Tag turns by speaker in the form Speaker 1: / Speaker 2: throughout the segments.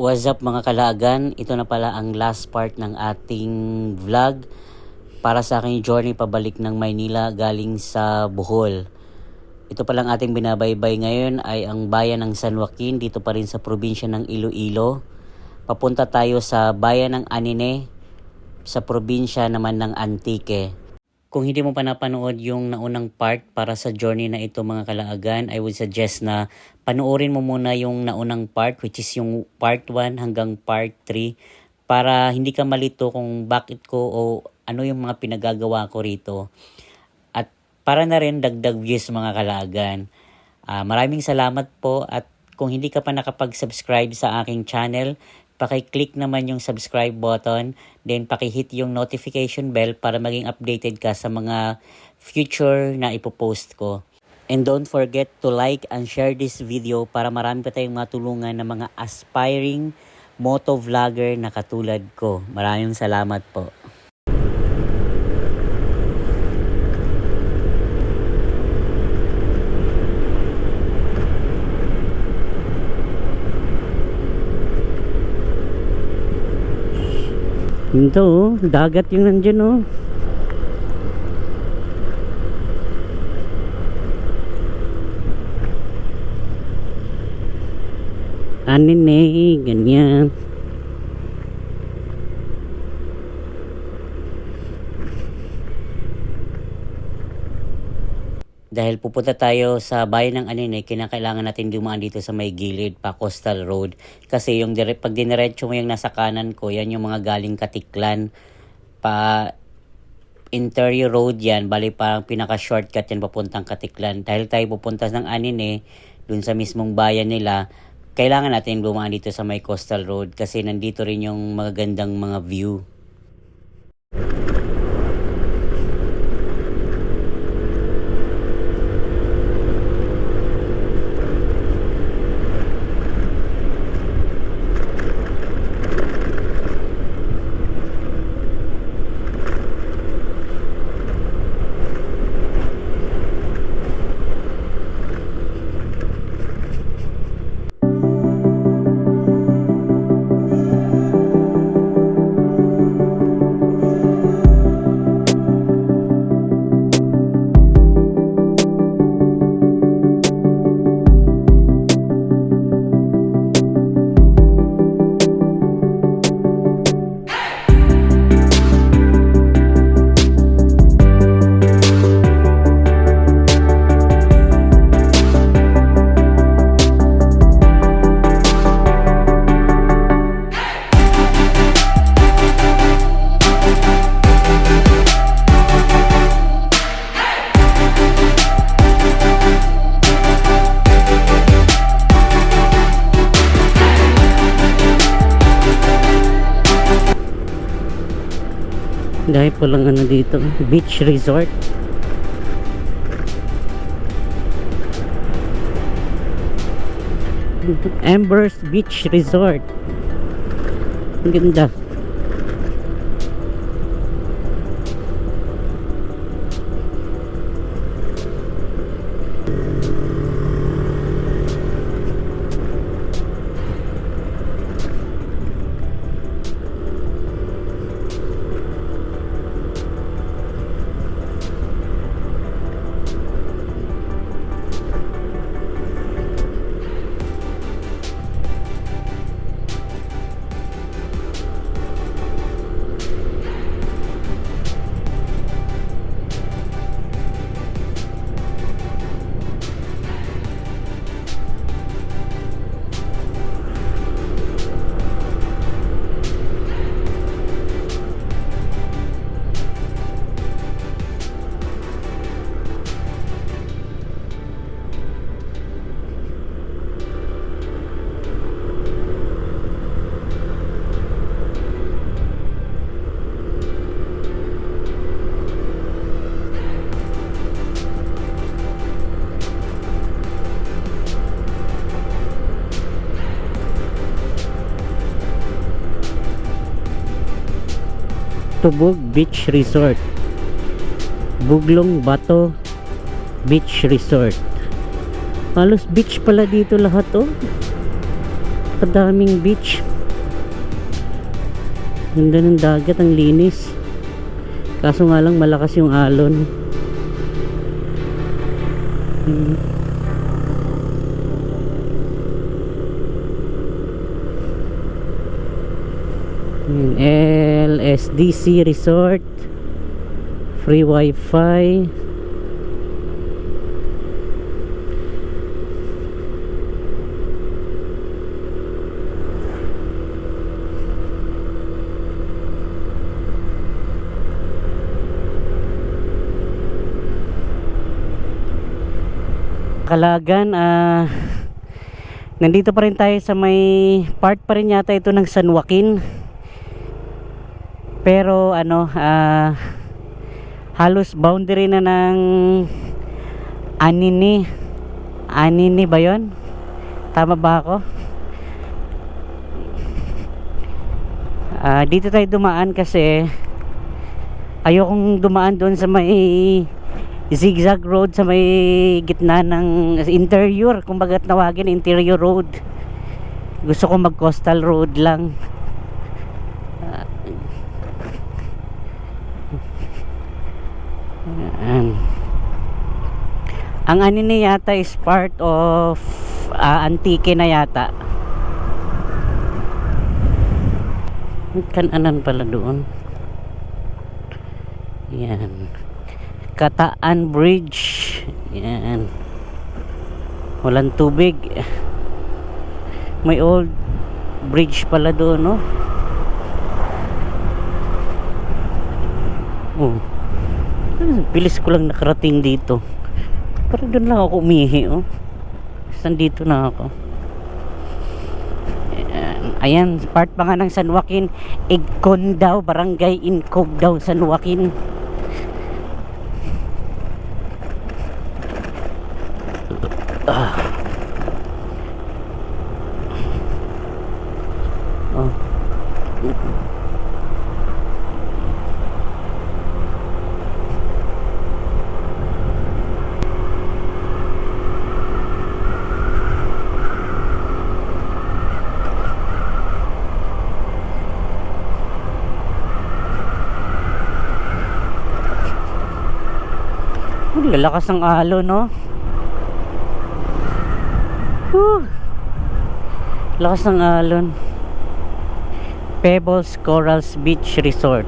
Speaker 1: What's up mga kalagan? Ito na pala ang last part ng ating vlog para sa aking journey pabalik ng Maynila galing sa Bohol. Ito palang ating binabaybay ngayon ay ang bayan ng San Joaquin, dito pa rin sa probinsya ng Iloilo. Papunta tayo sa bayan ng Anine, sa probinsya naman ng Antique. Kung hindi mo pa napanood yung naunang part para sa journey na ito mga kalaagan, I would suggest na panoorin mo muna yung naunang part, which is yung part 1 hanggang part 3, para hindi ka malito kung bakit ko o ano yung mga pinagagawa ko rito. At para na rin dagdag views mga kalaagan. Maraming salamat po, at kung hindi ka pa nakapag-subscribe sa aking channel, paki-click naman yung subscribe button, then paki-hit yung notification bell para maging updated ka sa mga future na ipopost ko. And don't forget to like and share this video para marami pa tayong matulungan ng mga aspiring motovlogger na katulad ko. Maraming salamat po. Ito oh, dagat yung nandyan oh. Anine, ganyan. Dahil pupunta tayo sa bayan ng Anine, kinakailangan natin dumaan dito sa may gilid pa Coastal Road. Kasi yung pag diniretso mo yung nasa kanan ko, yan yung mga galing Katiklan. Pa interior road yan, bali parang pinaka-shortcut yan papuntang Katiklan. Dahil tayo pupunta ng Anine, dun sa mismong bayan nila, kailangan natin dumaan dito sa may Coastal Road kasi nandito rin yung magagandang mga view. Dahil po lang ano dito, beach resort. Embers Beach Resort. Ang ganda. Tubog Beach Resort, Buglong Bato Beach Resort. Halos beach pala dito lahat oh. napakadaming beach. Ganda ng dagat, ang linis. Kaso nga lang malakas yung alon. LSDC Resort, free wifi. Kalagan, nandito pa rin tayo sa may part pa rin yata ito ng San Joaquin. Pero ano, halos boundary na ng Anini. Anini ba yun? Tama ba ako? Dito tayo dumaan kasi ayokong dumaan doon sa may zigzag road sa may gitna ng interior, kumbaga tawagin interior road. Gusto ko mag coastal road lang. Ang Anini yata is part of Antique na yata. May kananan pala doon. Yan, Kataan Bridge. Yan, walang tubig. May old bridge pala doon, no? Oh, bilis ko lang nakarating dito. Pero doon lang ako umihi, oh. Nandito na ako. Ayan, part pa nga ng San Joaquin. Igcon daw, barangay Incog daw, San Joaquin. Oh. Lalakas ng alon, no? Lakas ng alon. Pebbles Corals Beach Resort.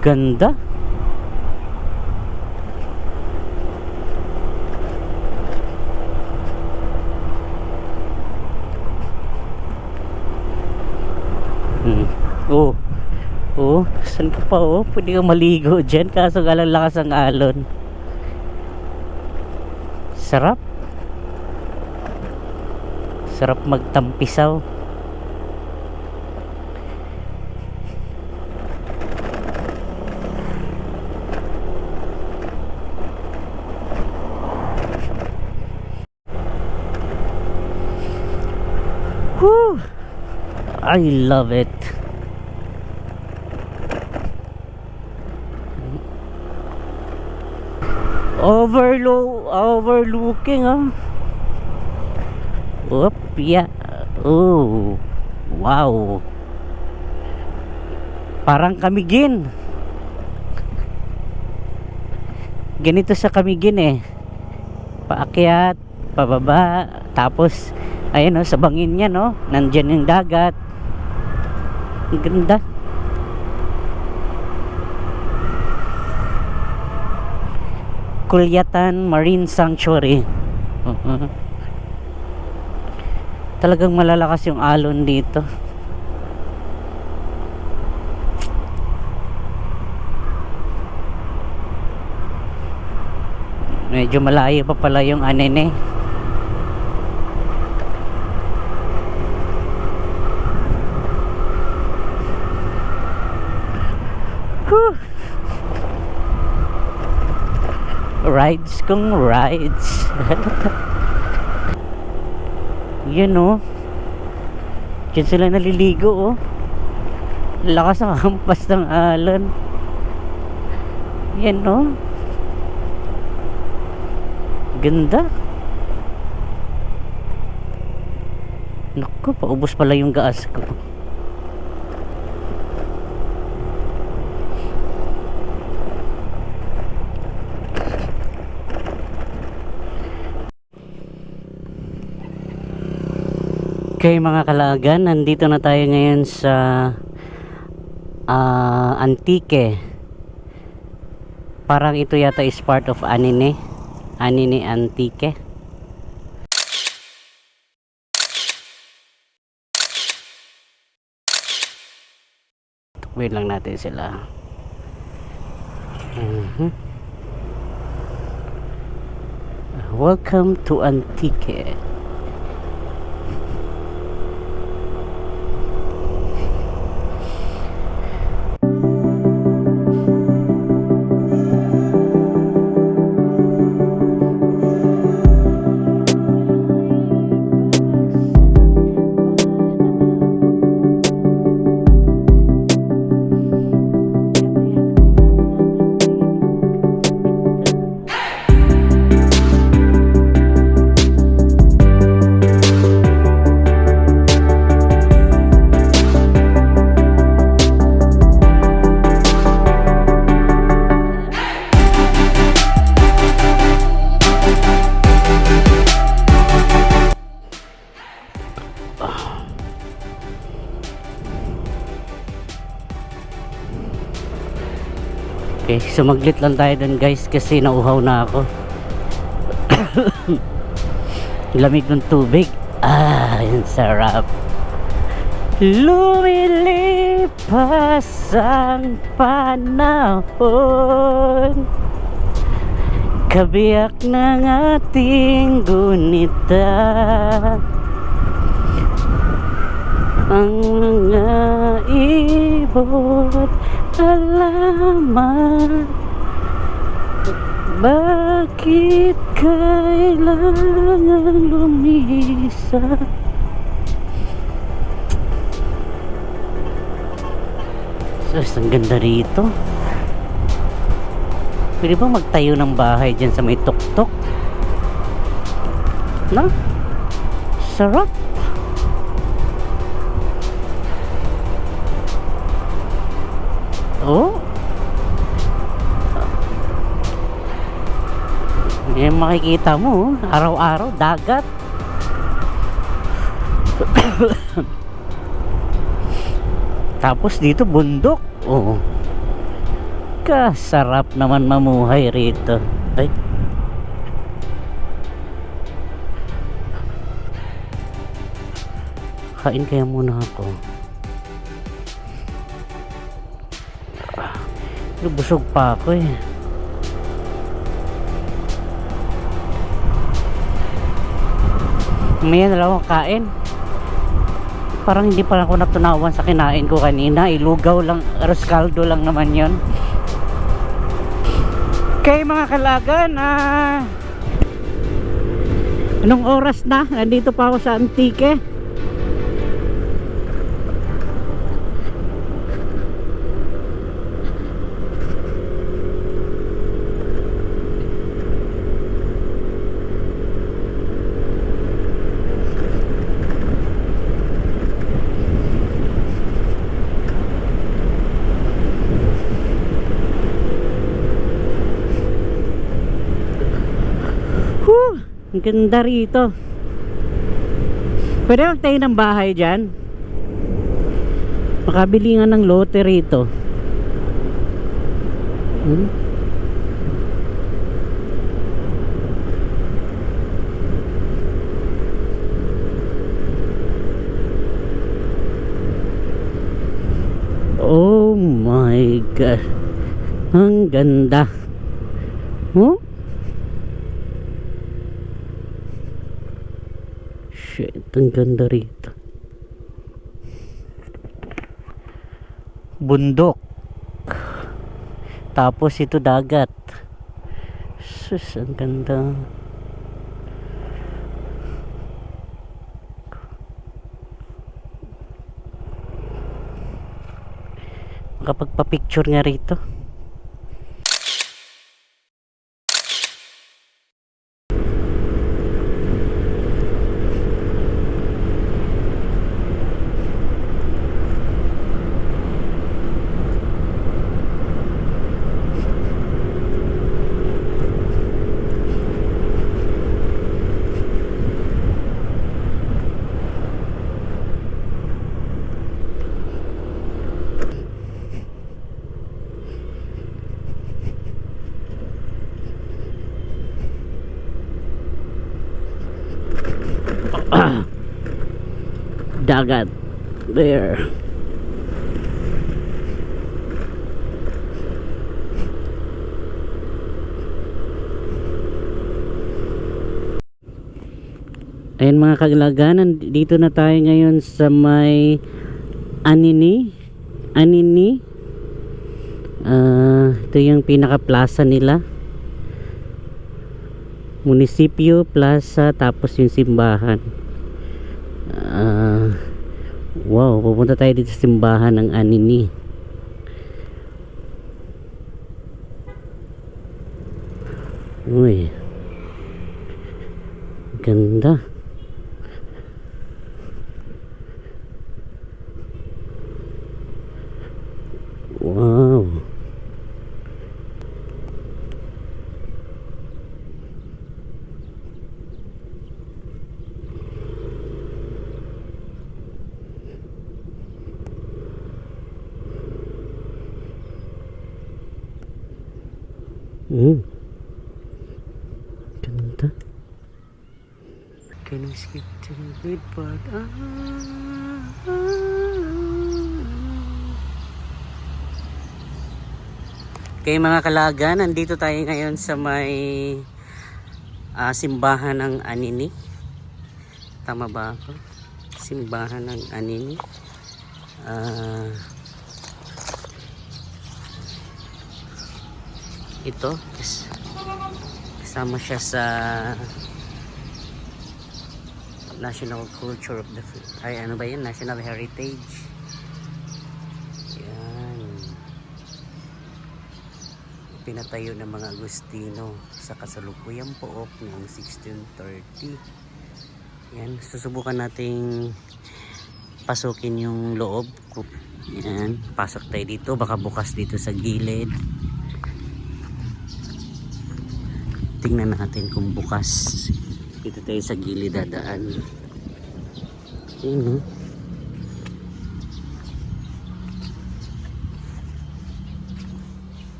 Speaker 1: Ganda. Oh, saan ka pa, oh? Pwede kang maligo dyan, kaso galang lakas ang alon. Sarap. Sarap magtampisaw. Whew! I love it. Overlooking, Oop, yeah. Oh, wow. Parang Camiguin. Ganito sa Camiguin, eh. Paakyat, pababa, tapos ayun, sa bangin niya, no? Nandiyan yung dagat. Ang ganda. Kulyatan Marine Sanctuary. Talagang malalakas yung alon dito. Medyo malayo pa pala yung Anini. Rides kung rides. Yun, oh. Diyan sila naliligo, oh. Lakas ng hampas ng alon. Yan no. Ganda. Naku, paubos pala yung gas ko. Okay mga kalagan, nandito na tayo ngayon sa Antique. Parang ito yata is part of Anine Antique. Wait lang natin sila. Welcome to Antique. Okay, sumaglit lang tayo dun guys kasi nauhaw na ako. Lamig ng tubig. Yung sarap. Lumilipas ang panahon, kabiyak ng ating gunita, ang mga ibon alaman, bakit kailangan lumisan? Sus, ang ganda rito. Pwede ba magtayo ng bahay dyan sa may tuktok? No? Sarap. Oh. Yan makikita mo, araw-araw dagat. Tapos dito bundok. Oo. Kasarap naman mamuhay rito. Ay. Kain kaya muna ako. Busog pa ako eh. Mamaya na lang ako kain. Parang hindi pa ako natunawan sa kinain ko kanina. Ilugaw lang, arroz caldo lang naman yon. Okay mga kalagan, anong oras na? Nandito pa ako sa Antique. Ang ganda rito. Pwede magtayo ng bahay dyan. Makabili nga ng lote rito. Oh my God. Ang ganda. Oh? Shit, ang ganda rito. Bundok. Tapos ito dagat. Sus, ang ganda. makapagpa-picture nga rito. Dagat there. Ayan mga kalaganan, dito na tayo ngayon sa may Anini. Ito yung pinaka plaza nila, Munisipyo Plaza, tapos yung simbahan. Wow, pupunta tayo dito sa simbahan ng Anini. Uy, ganda. Wow. Ganda. Can we skip to the good part? Okay mga kalaga, nandito tayo ngayon sa may simbahan ng Anini. Tama ba ako? Simbahan ng Anini. Ito kasama siya sa National Culture of the ano ba yan? National Heritage. Yan. Pinatayo ng mga Agustino sa kasalukuyang pook noong 1630. Yan, susubukan nating pasukin yung loob. Yan, pasok tayo dito, baka bukas dito sa gilid. Tingnan natin kung bukas. Dito tayo sa gilid dadaan. Yun,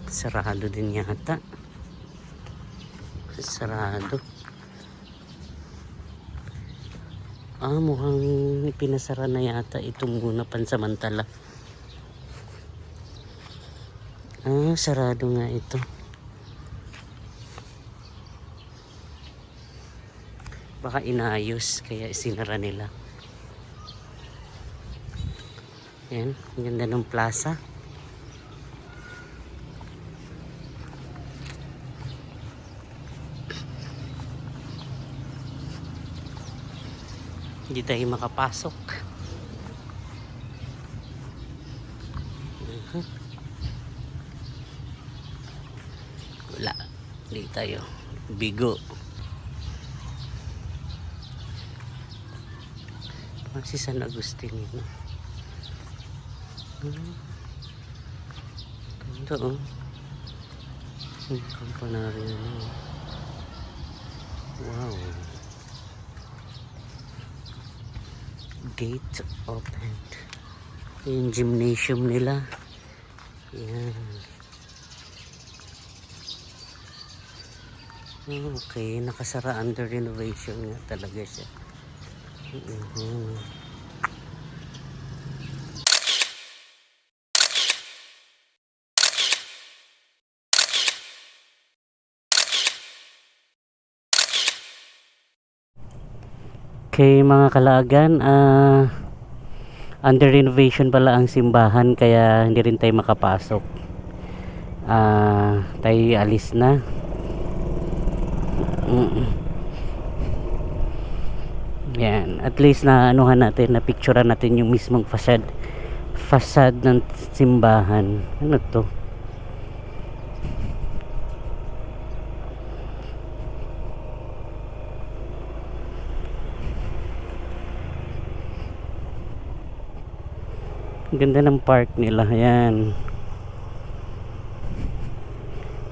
Speaker 1: sarado din yata. Sarado. Mukhang pinasara na yata ito muna pansamantala. Sarado nga ito. Baka inayos kaya isinara nila. Yan, ganda ng plaza. Hindi tayo makapasok. Wala, hindi tayo bigo. Si San Agustin yun. Ganda kampanaryo na. Wow. Gate opened. Yung gymnasium nila. Yan. Okay, nakasara, under renovation nga talaga siya. Okay mga kalagan, under renovation pala ang simbahan kaya hindi rin tayo makapasok. Tayo alis na. Yan, at least na anuhan natin, na picturean natin yung mismong Facade ng simbahan. Ano to? Ang ganda ng park nila. Ayan.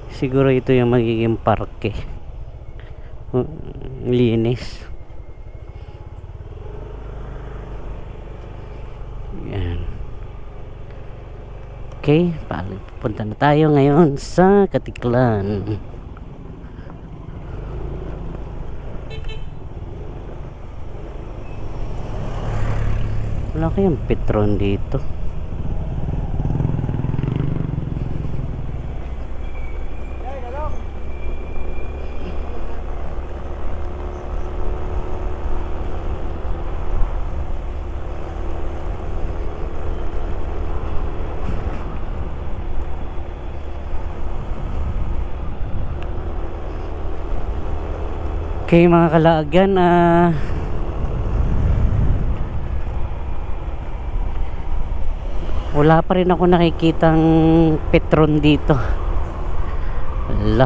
Speaker 1: Siguro ito yung magiging parke. Linis. Ayan. Okay, punta na tayo ngayon sa Katiklan. Wala kayang Petron dito. Okay mga kalaagan, wala pa rin ako nakikitang Petron dito. Wala.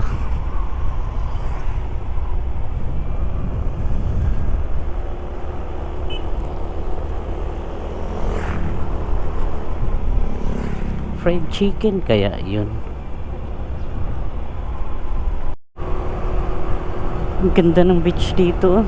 Speaker 1: Fried chicken kaya yun. Ang ganda ng beach dito.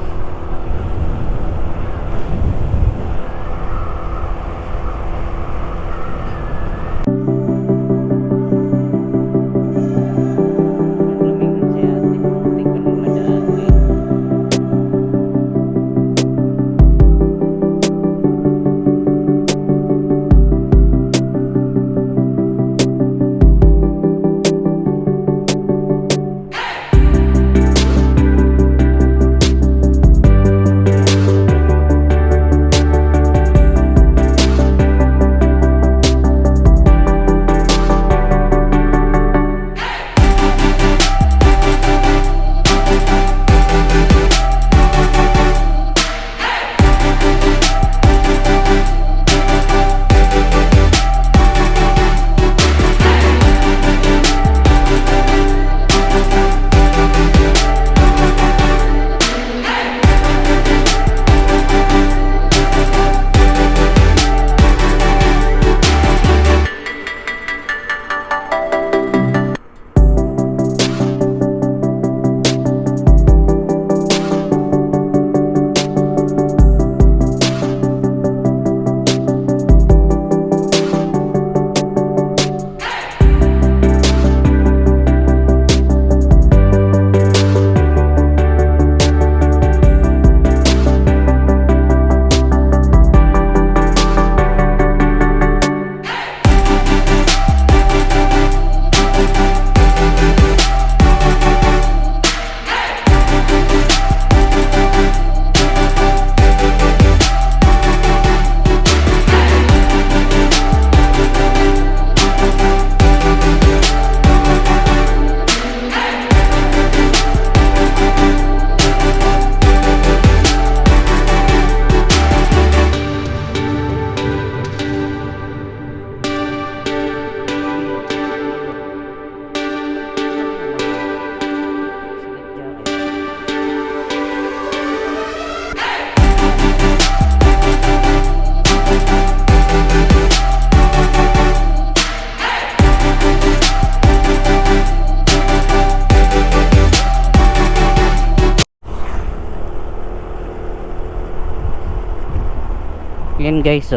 Speaker 1: Yan guys,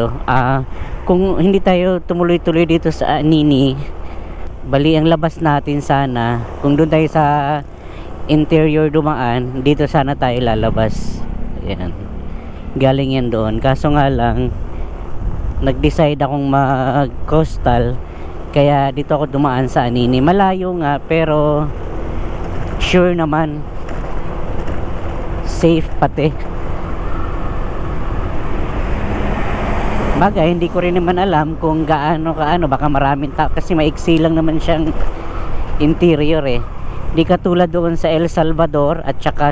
Speaker 1: kung hindi tayo tumuloy-tuloy dito sa Nini, bali ang labas natin sana, kung doon tayo sa interior dumaan, dito sana tayo lalabas. Ayan, galing yan doon. Kaso nga lang, nag-decide akong mag-coastal, kaya dito ako dumaan sa Nini. Malayo nga, pero sure naman, safe pati. Bagay, hindi ko rin naman alam kung gaano baka maraming tao kasi maiksi lang naman siyang interior eh. Di katulad doon sa El Salvador at saka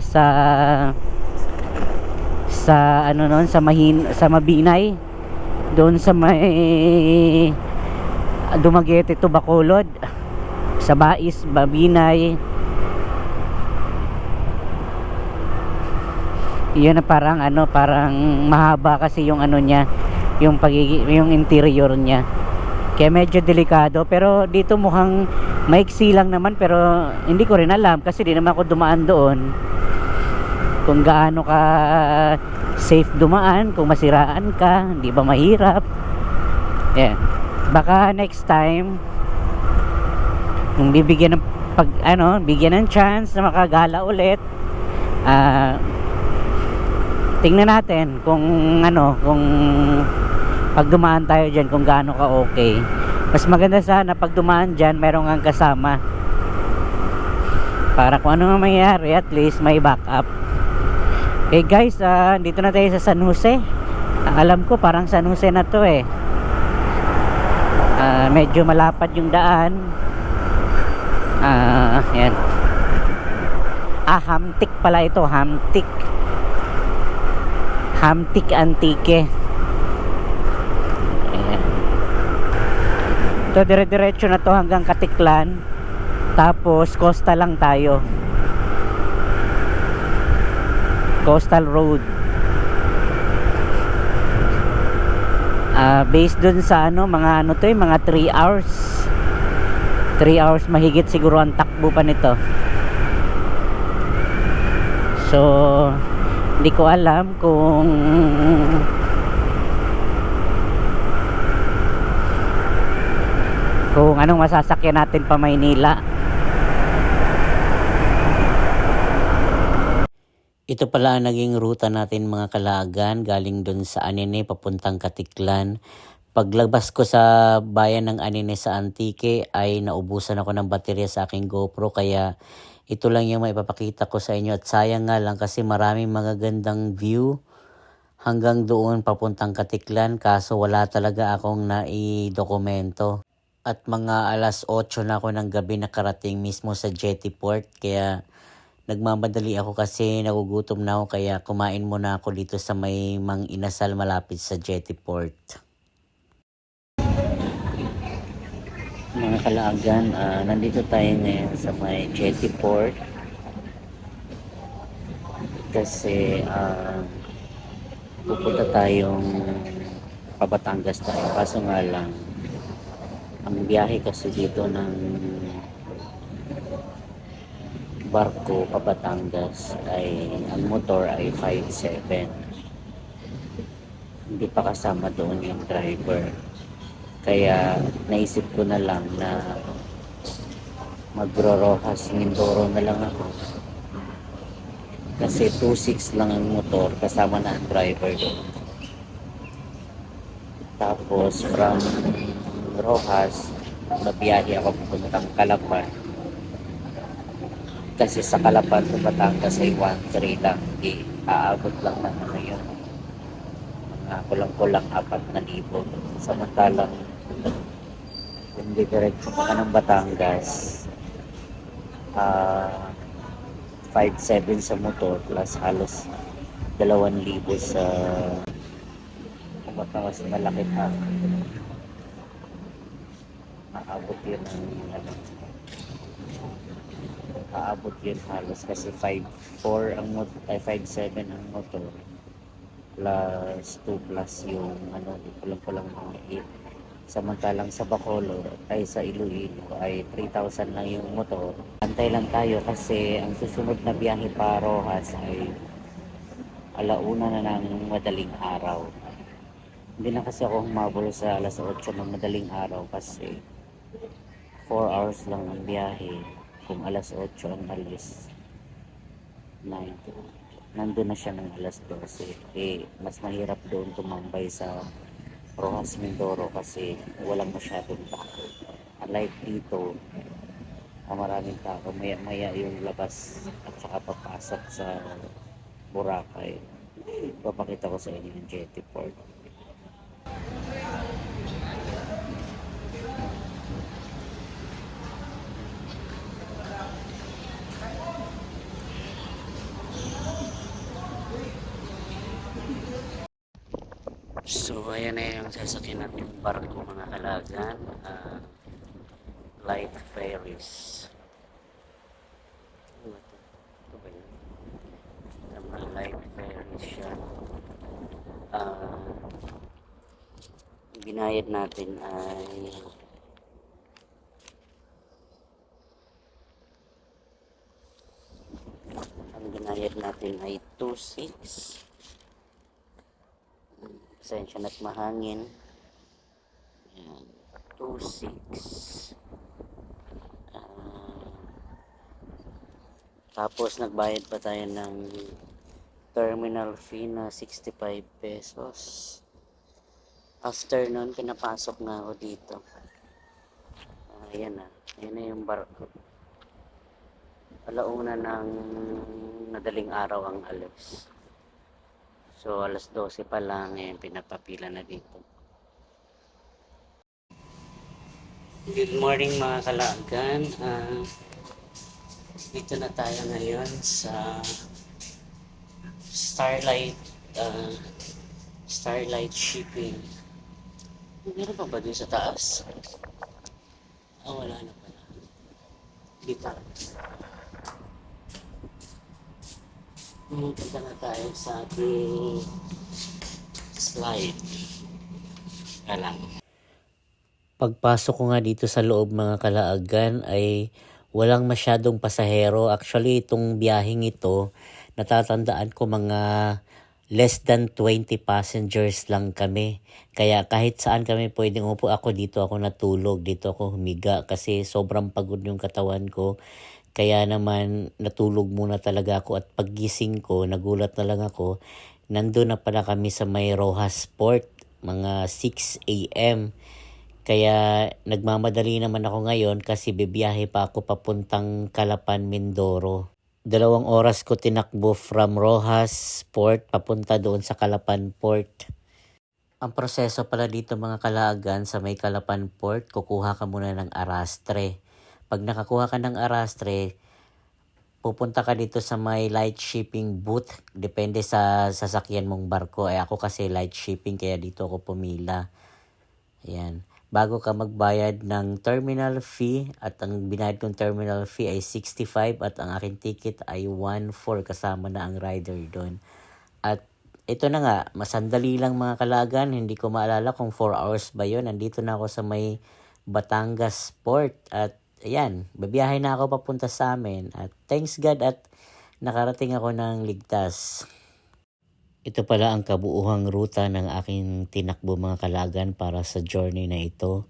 Speaker 1: sa Mabinay. doon sa may Dumaguete to Bacolod, sa Bais, Babinay. Yun na parang parang mahaba kasi yung niya, yung yung interior niya. Kaya medyo delikado, pero dito mukhang maiksi lang naman, pero hindi ko rin alam kasi di naman ako dumaan doon kung gaano ka safe dumaan, kung masiraan ka, hindi ba mahirap. Yeah. Baka next time kung bibigyan ng bigyan ng chance na makagala ulit, tingnan natin kung kung pag dumaan tayo dyan kung gaano ka okay. Mas maganda sana pag dumaan dyan meron kang kasama para kung ano mangyayari at least may backup. Okay guys, dito na tayo sa San Jose. Alam ko parang San Jose na to eh. Medyo malapad yung daan. Yan. Hamtik pala ito, Hamtik Antique. Ayan. Ito dire-diretso na to hanggang Katiklan, tapos coastal lang tayo, coastal road. Based dun sa mga mga 3 hours 3 hours mahigit siguro ang takbo pa nito. So hindi ko alam kung anong masasakyan natin pa Maynila. Ito pala ang naging ruta natin mga kalagan, galing dun sa Anine papuntang Katiklan. Paglabas ko sa bayan ng Anine sa Antique ay naubusan ako ng baterya sa aking GoPro, kaya ito lang yung maipapakita ko sa inyo. At sayang nga lang kasi maraming magagandang view hanggang doon papuntang Katiklan, kaso wala talaga akong naidokumento. At mga alas 8 na ako ng gabi nakarating mismo sa Jetty Port, kaya nagmamadali ako kasi nagugutom na ako, kaya kumain muna ako dito sa may Mang Inasal malapit sa Jetty Port. Mga kalaagan, nandito tayo ngayon sa may Jetty Port kasi pupunta tayong Batangas tayo, kaso nga lang ang biyahe kasi dito ng barko pa Batangas ay ang motor ay 5.7, hindi pa kasama doon yung driver, kaya naisip ko na lang na magro-Rojas Mindoro na lang ako kasi 2.6 lang ang motor kasama na ang driver doon. Tapos from Rojas mabiyahe ako pupuntang Calapan kasi sa Calapan to Batangas ay 1.3 lang, aabot lang ng yun, mga kulang-kulang 4,000. Samantalang kung diretso ka ng Batangas, 5.7 sa motor plus halos 2,000 sa mas malaki pa, aabot yun aabot yun halos kasi 5.4 ang motor ay 5.7 ang motor plus 2 plus yung kulang-kulang mga 8. Samantalang sa Bacolod ay sa Iloilo ay 3,000 lang yung motor. Antay lang tayo kasi ang susunod na biyahe pa Rojas ay alauna na ng madaling araw. Hindi na kasi ako humabol sa alas 8 ng madaling araw kasi 4 hours lang ang biyahe. Kung alas 8 ang alis, 9, nandun na siya ng alas 12. Mas mahirap doon tumambay sa Rojas Mindoro kasi walang masyadong tao. Unlike dito, maraming tao, maya yung labas at saka papasok sa Boracay. Papakita ko sa inyo yung Jetty Port. So ayan na yung ang sasakyan natin barko mga kalagan. Light ferries. Ito ba yun? Light ferries siya. Binayad natin ay ay 2.6. Pasensya na't mahangin. Ayan, 2.6. Tapos nagbayad pa tayo ng terminal fee na 65 pesos. After nun, pinapasok na ako dito. Ayan na. Ayan na yung barko. Alauna ng madaling araw ang alis. So, alas 12 pa lang. Ayan, pinapapila na dito. Good morning mga kalagan. Dito na tayo ngayon sa Starlight Shipping. Meron pa ba dun sa taas? Wala na pala. Dito. Punta na tayo sa ating slide. Alam. Pagpasok ko nga dito sa loob mga kalaagan ay walang masyadong pasahero. Actually, itong biyaheng ito, natatandaan ko mga less than 20 passengers lang kami. Kaya kahit saan kami pwedeng upo, ako dito ako natulog, dito ako humiga kasi sobrang pagod yung katawan ko. Kaya naman natulog muna talaga ako at paggising ko, nagulat na lang ako, nandun na pala kami sa may Rojas Port, mga 6 a.m. Kaya nagmamadali naman ako ngayon kasi bibiyahe pa ako papuntang Calapan, Mindoro. 2 oras ko tinakbo from Rojas Port papunta doon sa Calapan Port. Ang proseso pala dito mga kalaagan sa may Calapan Port, kukuha ka muna ng arastre. Pag nakakuha ka ng arastre, pupunta ka dito sa may light shipping booth. Depende sa sasakyan mong barko. Ako kasi light shipping kaya dito ako pumila. Ayan. Bago ka magbayad ng terminal fee, at ang binayad kong terminal fee ay 65 at ang aking ticket ay 1.4 kasama na ang rider doon. At ito na nga, masandali lang mga kalagan, hindi ko maalala kung 4 hours ba yun. Nandito na ako sa may Batangas Port at ayan, babiyahe na ako papunta sa amin at thanks God at nakarating ako ng ligtas. Ito pala ang kabuuhang ruta ng aking tinakbo mga kalagan para sa journey na ito.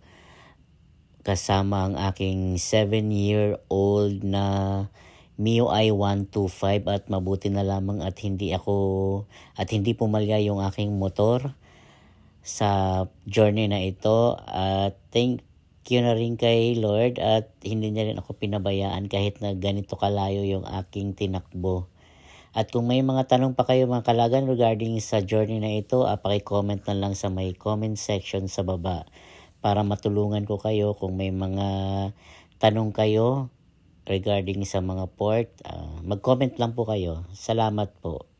Speaker 1: Kasama ang aking 7-year-old na MIUI 125 at mabuti na lamang at hindi pumalya yung aking motor sa journey na ito. At thank you na rin kay Lord at hindi niya rin ako pinabayaan kahit na ganito kalayo yung aking tinakbo. At kung may mga tanong pa kayo mga kalagan regarding sa journey na ito, paki-comment na lang sa may comment section sa baba para matulungan ko kayo kung may mga tanong kayo regarding sa mga port. Mag-comment lang po kayo. Salamat po.